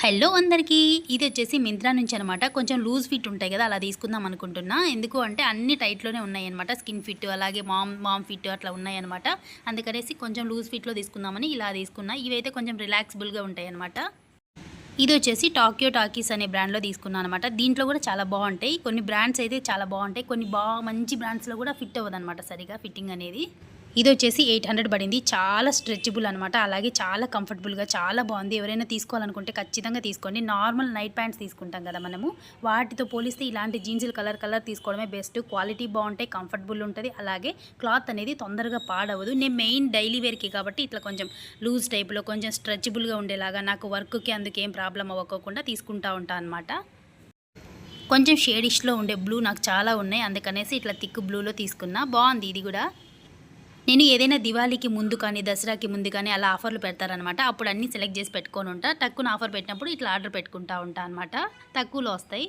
Hello అందరికీ ఇది వచ్చేసి మింత్రా నుంచి అనమాట. కొంచెం లూజ్ ఫిట్ ఉంటాయి కదా, అలా తీసుకుందాం అనుకుంటున్నా. ఎందుకు అంటే అన్ని టైట్లోనే ఉన్నాయన్నమాట. స్కిన్ ఫిట్ అలాగే మామ్ ఫిట్ అట్లా ఉన్నాయన్నమాట. అందుకనేసి కొంచెం లూజ్ ఫిట్లో తీసుకుందామని ఇలా తీసుకున్నా. ఇవైతే కొంచెం రిలాక్సిబుల్గా ఉంటాయి అనమాట. ఇది వచ్చేసి టాక్యో టాకీస్ అనే బ్రాండ్లో తీసుకున్నాను అనమాట. దీంట్లో కూడా చాలా బాగుంటాయి. కొన్ని బ్రాండ్స్ అయితే చాలా బాగుంటాయి, కొన్ని మంచి బ్రాండ్స్లో కూడా ఫిట్ అవ్వదు అనమాట సరిగా ఫిట్టింగ్ అనేది. ఇది వచ్చేసి 800 పడింది. చాలా స్ట్రెచబుల్ అనమాట, అలాగే చాలా కంఫర్టబుల్గా చాలా బాగుంది. ఎవరైనా తీసుకోవాలనుకుంటే ఖచ్చితంగా తీసుకోండి. నార్మల్ నైట్ ప్యాంట్స్ తీసుకుంటాం కదా మనము, వాటితో పోలిస్తే ఇలాంటి జీన్సులు కలర్ తీసుకోవడమే బెస్ట్. క్వాలిటీ బాగుంటాయి, కంఫర్టబుల్ ఉంటుంది, అలాగే క్లాత్ అనేది తొందరగా పాడవదు. నేను మెయిన్ డైలీ వేర్కి కాబట్టి ఇట్లా కొంచెం లూజ్ టైప్లో కొంచెం స్ట్రెచబుల్గా ఉండేలాగా నాకు వర్క్కి అందుకేం ప్రాబ్లం అవ్వకుండా తీసుకుంటా ఉంటాను అనమాట. కొంచెం షేడిష్లో ఉండే బ్లూ నాకు చాలా ఉన్నాయి, అందుకనేసి ఇట్లా థిక్ బ్లూలో తీసుకున్నా. బాగుంది ఇది కూడా. నేను ఏదైనా దివాళీకి ముందు కానీ దసరాకి ముందు కానీ అలా ఆఫర్లు పెడతారనమాట. అప్పుడు అన్నీ సెలెక్ట్ చేసి పెట్టుకొని ఉంటా. తక్కువ ఆఫర్ పెట్టినప్పుడు ఇట్లా ఆర్డర్ పెట్టుకుంటా ఉంటా అనమాట. తక్కువలో వస్తాయి.